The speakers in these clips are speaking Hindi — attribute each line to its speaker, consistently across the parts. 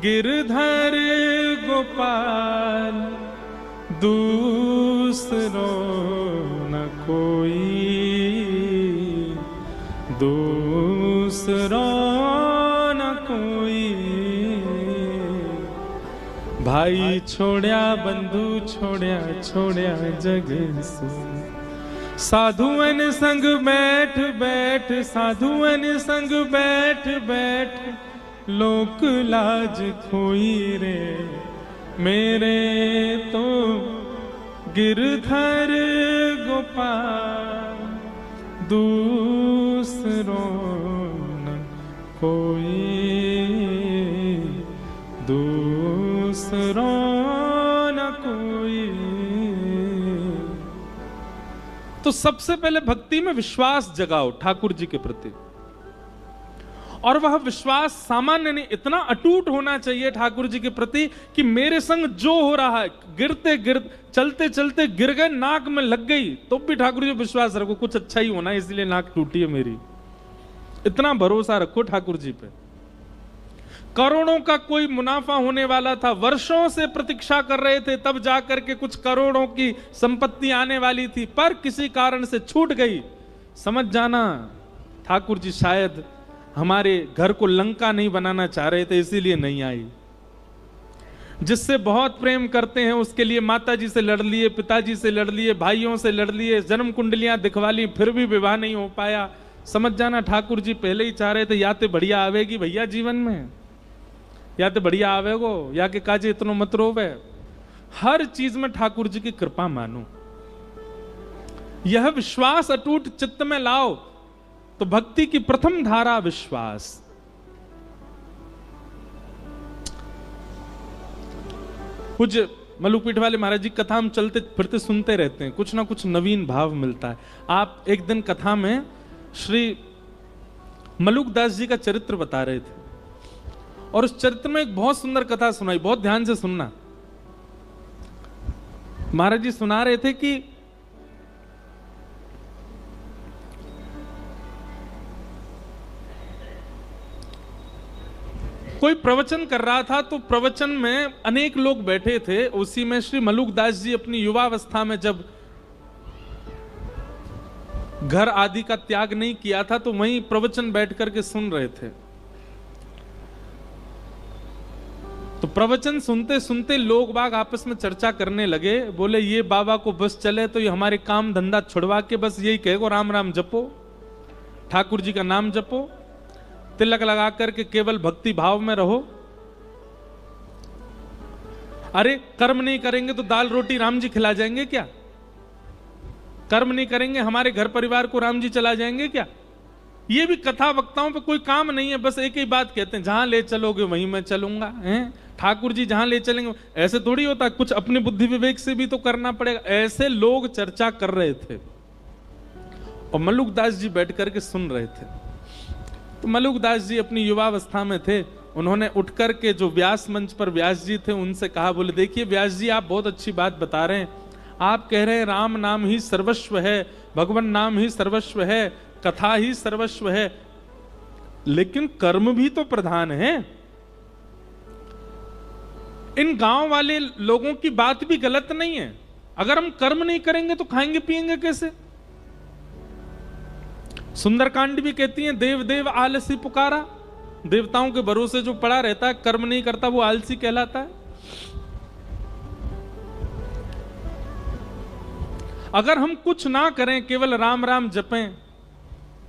Speaker 1: गिरधर गोपाल दूसरो न कोई, दूसरो न कोई। भाई छोड़या बंधु छोड़या, छोड़या जग सो। साधुअन संग बैठ बैठ, साधुअन संग बैठ बैठ, लोक लाज खोई रे। मेरे तो गिरधर गोपाल दूसरो न कोई, दूसरो न कोई। तो सबसे पहले भक्ति में विश्वास जगाओ ठाकुर जी के प्रति, और वह विश्वास सामान्य नहीं, इतना अटूट होना चाहिए ठाकुर जी के प्रति कि मेरे संग जो हो रहा है, गिरते गिरते चलते चलते गिर गए, नाक में लग गई तो भी ठाकुर जी विश्वास रखो कुछ अच्छा ही होना है, इसलिए नाक टूटी है मेरी। इतना भरोसा रखो ठाकुर जी पे। करोड़ों का कोई मुनाफा होने वाला था, वर्षों से प्रतीक्षा कर रहे थे, तब जाकर के कुछ करोड़ों की संपत्ति आने वाली थी, पर किसी कारण से छूट गई। समझ जाना ठाकुर जी शायद हमारे घर को लंका नहीं बनाना चाह रहे थे, इसीलिए नहीं आई। जिससे बहुत प्रेम करते हैं उसके लिए माता जी से लड़ लिए, पिताजी से लड़ लिए, भाइयों से लड़ लिए, जन्म कुंडलियां दिखवा ली, फिर भी विवाह नहीं हो पाया। समझ जाना ठाकुर जी पहले ही चाह रहे थे या तो बढ़िया आवेगी भैया जीवन में, या तो बढ़िया आवेगो, या के काजे इतनो मत रोवे। हर चीज में ठाकुर जी की कृपा मानो, यह विश्वास अटूट चित्त में लाओ। तो भक्ति की प्रथम धारा विश्वास। पूज्य मलुकपीठ वाले महाराज जी कथा हम चलते फिरते सुनते रहते हैं, कुछ ना कुछ नवीन भाव मिलता है। आप एक दिन कथा में श्री मलुकदास जी का चरित्र बता रहे थे, और उस चरित्र में एक बहुत सुंदर कथा सुनाई, बहुत ध्यान से सुनना। महाराज जी सुना रहे थे कि कोई प्रवचन कर रहा था, तो प्रवचन में अनेक लोग बैठे थे। उसी में श्री मलुकदास जी अपनी युवावस्था में जब घर आदि का त्याग नहीं किया था, तो वहीं प्रवचन बैठ करके सुन रहे थे। तो प्रवचन सुनते सुनते लोग बाग आपस में चर्चा करने लगे। बोले ये बाबा को बस चले तो ये हमारे काम धंधा छुड़वा के बस यही कहेगो राम राम जपो, ठाकुर जी का नाम जपो, तिलक लगा करके केवल भक्ति भाव में रहो। अरे कर्म नहीं करेंगे तो दाल रोटी राम जी खिला जाएंगे क्या? कर्म नहीं करेंगे हमारे घर परिवार को राम जी चला जाएंगे क्या? ये भी कथा वक्ताओं पे कोई काम नहीं है, बस एक ही बात कहते हैं, जहां ले चलोगे वहीं मैं चलूंगा। हैं ठाकुर जी जहां ले चलेंगे, ऐसे थोड़ी होता, कुछ अपने बुद्धि विवेक से भी तो करना पड़ेगा। ऐसे लोग चर्चा कर रहे थे और मलुकदास जी बैठ करके सुन रहे थे। तो मलुकदास जी अपनी युवावस्था में थे, उन्होंने उठ करके जो व्यास मंच पर व्यास जी थे उनसे कहा, बोले देखिए व्यास जी आप बहुत अच्छी बात बता रहे हैं, आप कह रहे हैं राम नाम ही सर्वस्व है, भगवान नाम ही सर्वस्व है, कथा ही सर्वस्व है, लेकिन कर्म भी तो प्रधान है। इन गांव वाले लोगों की बात भी गलत नहीं है, अगर हम कर्म नहीं करेंगे तो खाएंगे पिएंगे कैसे? सुंदरकांड भी कहती है देव देव आलसी पुकारा, देवताओं के भरोसे जो पड़ा रहता है कर्म नहीं करता वो आलसी कहलाता है। अगर हम कुछ ना करें केवल राम राम जपें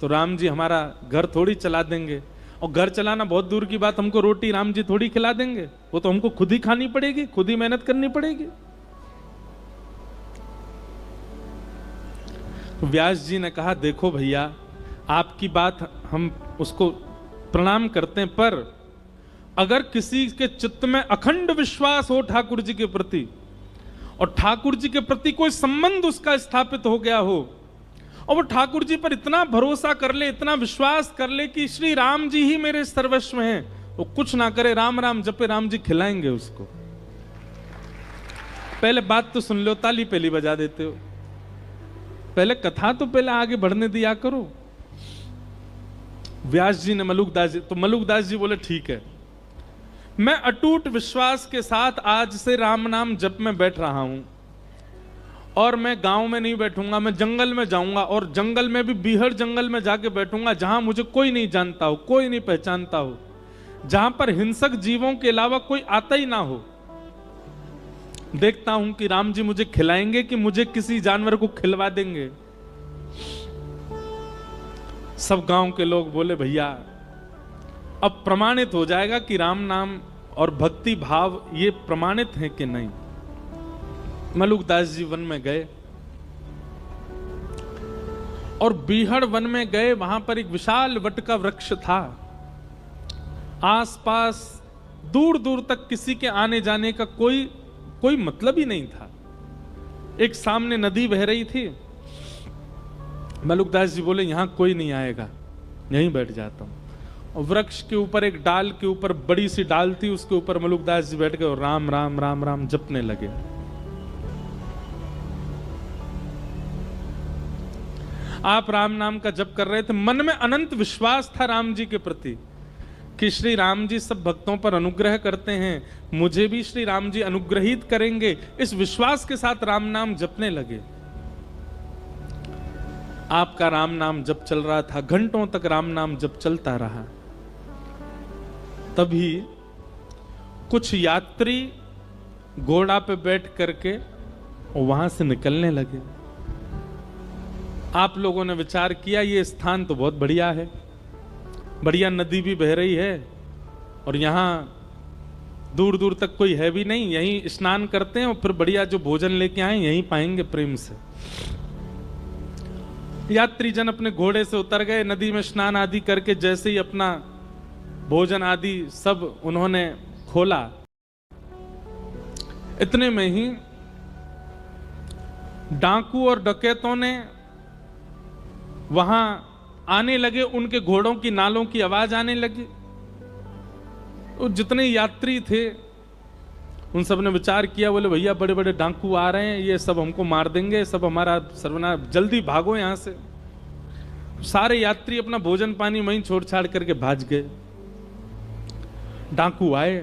Speaker 1: तो राम जी हमारा घर थोड़ी चला देंगे, और घर चलाना बहुत दूर की बात, हमको रोटी राम जी थोड़ी खिला देंगे, वो तो हमको खुद ही खानी पड़ेगी, खुद ही मेहनत करनी पड़ेगी। तो व्यास जी ने कहा देखो भैया आपकी बात हम उसको प्रणाम करते हैं, पर अगर किसी के चित्त में अखंड विश्वास हो ठाकुर जी के प्रति और ठाकुर जी के प्रति कोई संबंध उसका स्थापित हो गया हो और वो ठाकुर जी पर इतना भरोसा कर ले, इतना विश्वास कर ले कि श्री राम जी ही मेरे सर्वस्व हैं, वो कुछ ना करे राम राम जपे राम जी खिलाएंगे उसको। पहले बात तो सुन लो, ताली पहली बजा देते हो, पहले कथा तो पहले आगे बढ़ने दिया करो। व्यास जी ने मलुकदास जी, तो मलुकदास जी बोले ठीक है, मैं अटूट विश्वास के साथ आज से राम नाम जप में बैठ रहा हूं, और मैं गांव में नहीं बैठूंगा, मैं जंगल में जाऊंगा, और जंगल में भी बीहड़ जंगल में जाके बैठूंगा जहां मुझे कोई नहीं जानता हो, कोई नहीं पहचानता हो, जहां पर हिंसक जीवों के अलावा कोई आता ही ना हो। देखता हूं कि राम जी मुझे खिलाएंगे कि मुझे किसी जानवर को खिलवा देंगे। सब गांव के लोग बोले भैया अब प्रमाणित हो जाएगा कि राम नाम और भक्ति भाव ये प्रमाणित है कि नहीं। मलुकदास जी वन में गए और बीहड़ वन में गए, वहां पर एक विशाल वट का वृक्ष था। आसपास दूर दूर तक किसी के आने जाने का कोई मतलब ही नहीं था। एक सामने नदी बह रही थी। मलुकदास जी बोले यहां कोई नहीं आएगा, यहीं बैठ जाता हूं। और वृक्ष के ऊपर एक डाल के ऊपर बड़ी सी डाल थी, उसके ऊपर मलुकदास जी बैठ गए और राम राम राम राम जपने लगे। आप राम नाम का जप कर रहे थे, मन में अनंत विश्वास था राम जी के प्रति कि श्री राम जी सब भक्तों पर अनुग्रह करते हैं, मुझे भी श्री राम जी अनुग्रहित करेंगे। इस विश्वास के साथ राम नाम जपने लगे। आपका राम नाम जप चल रहा था, घंटों तक राम नाम जप चलता रहा। तभी कुछ यात्री घोड़ा पे बैठ करके वहां से निकलने लगे। आप लोगों ने विचार किया ये स्थान तो बहुत बढ़िया है, बढ़िया नदी भी बह रही है और यहां दूर दूर तक कोई है भी नहीं, यहीं स्नान करते हैं और फिर बढ़िया जो भोजन लेके आए यहीं पाएंगे प्रेम से। यात्री जन अपने घोड़े से उतर गए, नदी में स्नान आदि करके जैसे ही अपना भोजन आदि सब उन्होंने खोला, इतने में ही डाकू और डकैतों ने वहां आने लगे। उनके घोड़ों की नालों की आवाज आने लगी। तो जितने यात्री थे उन सब ने विचार किया, बोले भैया बड़े बड़े डाकू आ रहे हैं, ये सब हमको मार देंगे, सब हमारा सर्वनाश, जल्दी भागो यहां से। सारे यात्री अपना भोजन पानी वहीं छोड़ छाड़ करके भाग गए। डाकू आए,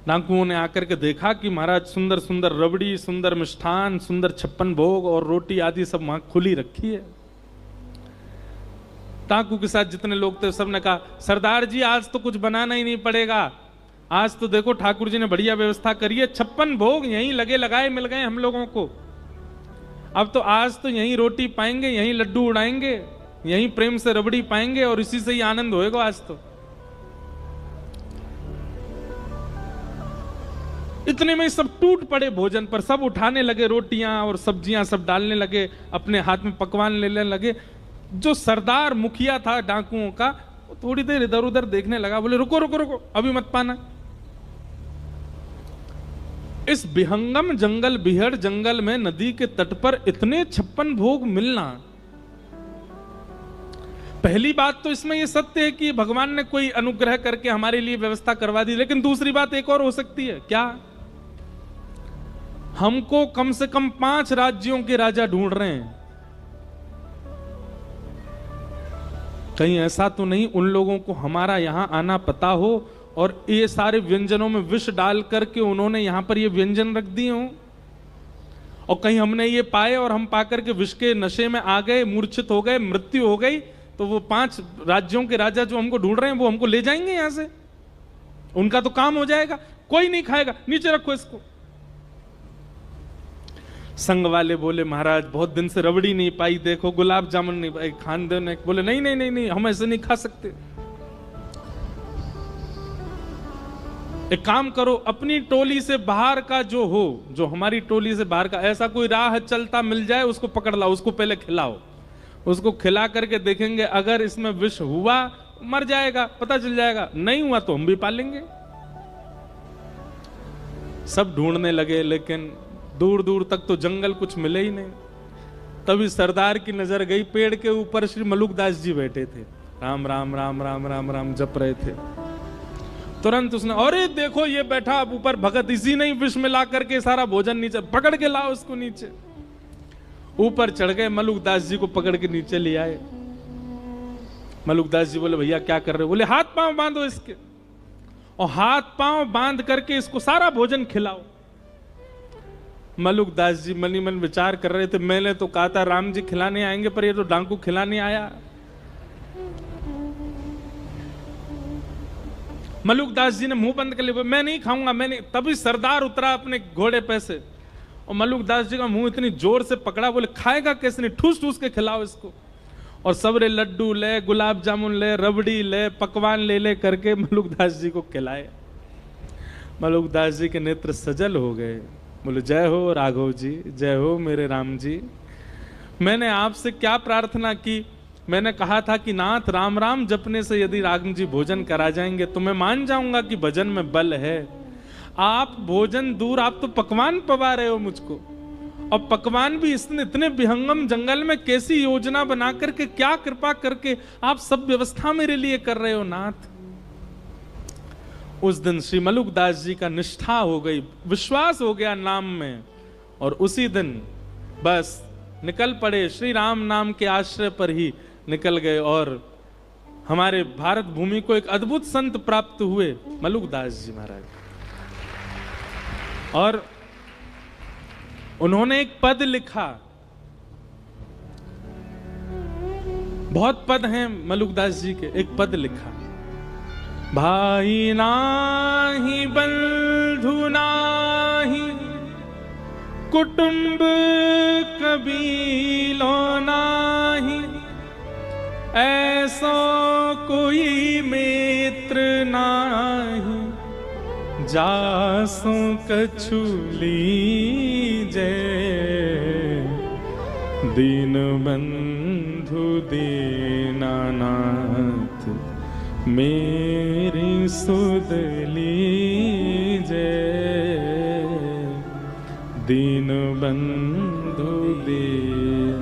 Speaker 1: डाकुओं ने आकर के देखा कि महाराज सुंदर सुंदर रबड़ी, सुंदर मिष्ठान, सुंदर 56 भोग और रोटी आदि सब वहां खुली रखी है। डाकू के साथ जितने लोग थे सबने कहा सरदार जी आज तो कुछ बनाना ही नहीं पड़ेगा, आज तो देखो ठाकुर जी ने बढ़िया व्यवस्था करी है, 56 भोग यहीं लगे लगाए मिल गए हम लोगों को। अब तो आज तो यहीं रोटी पाएंगे, यहीं लड्डू उड़ाएंगे, यहीं प्रेम से रबड़ी पाएंगे और इसी से ही आनंद होएगा आज तो। इतने में सब टूट पड़े भोजन पर, सब उठाने लगे रोटियां और सब्जियां सब डालने लगे, अपने हाथ में पकवान लेने लगे। जो सरदार मुखिया था डाकुओं का, थोड़ी देर इधर उधर देखने लगा, बोले रुको रुको रुको अभी मत पाना। इस विहंगम जंगल, बिहड़ जंगल में नदी के तट पर इतने 56 भोग मिलना, पहली बात तो इसमें यह सत्य है कि भगवान ने कोई अनुग्रह करके हमारे लिए व्यवस्था करवा दी। लेकिन दूसरी बात एक और हो सकती है, क्या हमको कम से कम 5 राज्यों के राजा ढूंढ रहे हैं। कहीं ऐसा तो नहीं उन लोगों को हमारा यहां आना पता हो और ये सारे व्यंजनों में विष डाल करके उन्होंने यहां पर ये व्यंजन रख दिए हो, और कहीं हमने ये पाए और हम पाकर के विष के नशे में आ गए, मूर्छित हो गए, मृत्यु हो गई, तो वो 5 राज्यों के राजा जो हमको ढूंढ रहे हैं वो हमको ले जाएंगे यहां से, उनका तो काम हो जाएगा, कोई नहीं खाएगा, नीचे रखो इसको। संग वाले बोले महाराज बहुत दिन से रबड़ी नहीं पाई, देखो गुलाब जामुन नहीं पाई, खान देने बोले नहीं नहीं नहीं नहीं हम ऐसे नहीं खा सकते। एक काम करो, अपनी टोली से बाहर का जो हो, जो हमारी टोली से बाहर का ऐसा कोई राह चलता मिल जाए उसको पकड़ लाओ, उसको पहले खिलाओ, उसको खिला करके देखेंगे अगर इसमें विष हुआ मर जाएगा, पता चल जाएगा, नहीं हुआ तो हम भी पालेंगे। सब ढूंढने लगे लेकिन दूर दूर तक तो जंगल कुछ मिले ही नहीं। तभी सरदार की नजर गई, पेड़ के ऊपर श्री मलुकदास जी बैठे थे, राम राम राम राम राम राम जप रहे थे। तुरंत उसने, अरे देखो ये बैठा अब ऊपर भगत, इसी ने विष में ला करके सारा भोजन नीचे, पकड़ के लाओ उसको नीचे। ऊपर चढ़ गए, मलुकदास जी को पकड़ के नीचे ले आए। मलुकदास जी बोले भैया क्या कर रहे हो? बोले हाथ पांव बांधो इसके। और हाथ पांव बांध करके इसको सारा भोजन खिलाओ। मलुकदास जी मनी मन विचार कर रहे थे, मैंने तो कहा था राम जी खिलाने आएंगे, पर ये तो डांकू खिलाने आया। मलुकदास जी ने मुंह बंद कर लिया, मैं नहीं खाऊंगा, मैं नहीं। तभी सरदार उतरा अपने घोड़े पे से और मलुकदास जी का मुंह इतनी जोर से पकड़ा, बोले खाएगा कैसे नहीं, ठूस ठूस के खिलाओ इसको। और सबरे लड्डू ले, गुलाब जामुन ले, रबड़ी ले, पकवान ले ले करके मलुकदास जी को खिलाए। मलुकदास जी के नेत्र सजल हो गए, बोले जय हो राघव जी, जय हो मेरे राम जी। मैंने आपसे क्या प्रार्थना की? मैंने कहा था कि नाथ राम राम जपने से यदि राम जी भोजन करा जाएंगे तो मैं मान जाऊंगा कि भजन में बल है। आप भोजन दूर, आप तो पकवान पवा रहे हो मुझको, और पकवान भी इतने विहंगम जंगल में कैसी योजना बना करके, क्या कृपा करके आप सब व्यवस्था मेरे लिए कर रहे हो नाथ। उस दिन श्री मलुकदास जी का निष्ठा हो गई, विश्वास हो गया नाम में, और उसी दिन बस निकल पड़े, श्री राम नाम के आश्रय पर ही निकल गए। और हमारे भारत भूमि को एक अद्भुत संत प्राप्त हुए, मलुकदास जी महाराज। और उन्होंने एक पद लिखा, बहुत पद हैं मलुकदास जी के, एक पद लिखा, भाई नाही बंधु नाही कुटुंब कबीलो नाही, ऐसो कोई मित्र नाही, जासो कछु लीजे, दीन बंधु दीनानाथ, मेरी सुध लीजे, दीन बंधु दीन।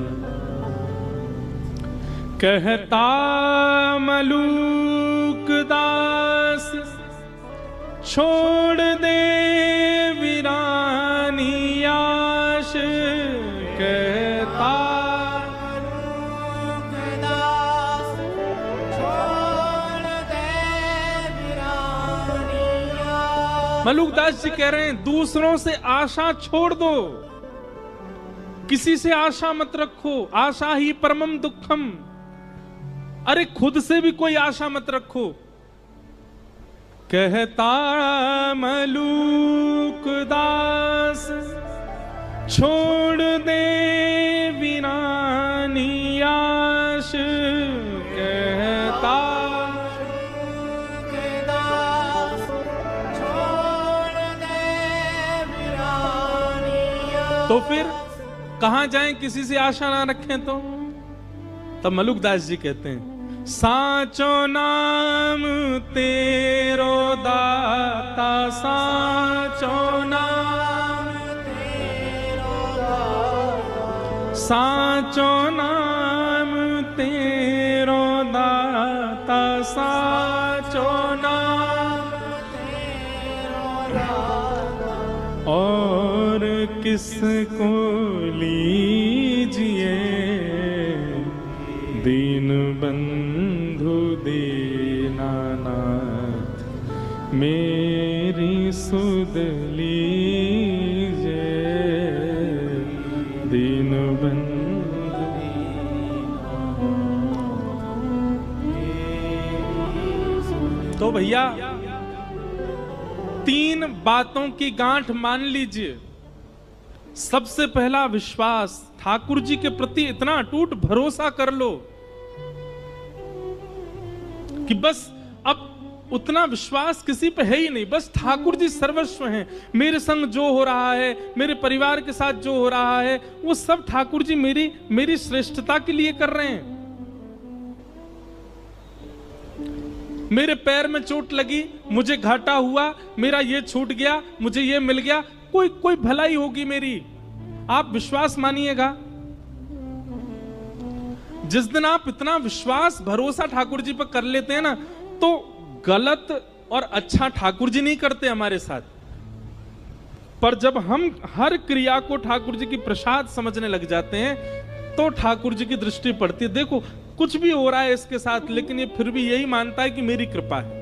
Speaker 1: कहता मलुकदास छोड़ दे वीरानी आश, कहता
Speaker 2: मलुकदास छोड़ दे वीरानी आश।
Speaker 1: मलुकदास जी कह रहे हैं दूसरों से आशा छोड़ दो, किसी से आशा मत रखो, आशा ही परमम दुखम। अरे खुद से भी कोई आशा मत रखो। कहता मलुकदास छोड़ दे वीरानी आश, कहता
Speaker 2: मलुकदास छोड़ दे वीरानी आश।
Speaker 1: तो फिर कहां जाएं किसी से आशा ना रखें तो? तब मलुकदास जी कहते हैं, साचो नाम तेरो दाता, साचो नाम तेरो दाता, साचो नाम तेरो दाता, साचो नाम तेरो दाता, और किसको लीजिए, दीन बंधु दीनानाथ, मेरी सुध लीजे, दीन बंधु। तो भैया तीन बातों की गांठ मान लीजिए। सबसे पहला विश्वास, ठाकुर जी के प्रति इतना अटूट भरोसा कर लो कि बस अब उतना विश्वास किसी पे है ही नहीं, बस ठाकुर जी सर्वस्व हैं। मेरे संग जो हो रहा है, मेरे परिवार के साथ जो हो रहा है, वो सब ठाकुर जी मेरी श्रेष्ठता के लिए कर रहे हैं। मेरे पैर में चोट लगी, मुझे घाटा हुआ, मेरा ये छूट गया, मुझे ये मिल गया, कोई भलाई होगी मेरी। आप विश्वास मानिएगा, जिस दिन आप इतना विश्वास भरोसा ठाकुर जी पर कर लेते हैं ना, तो गलत और अच्छा ठाकुर जी नहीं करते हमारे साथ। पर जब हम हर क्रिया को ठाकुर जी की प्रसाद समझने लग जाते हैं, तो ठाकुर जी की दृष्टि पड़ती है। देखो कुछ भी हो रहा है इसके साथ, लेकिन ये फिर भी यही मानता है कि मेरी कृपा है।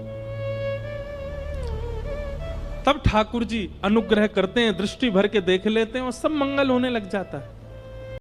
Speaker 1: तब ठाकुर जी अनुग्रह करते हैं, दृष्टि भर के देख लेते हैं और सब मंगल होने लग जाता है।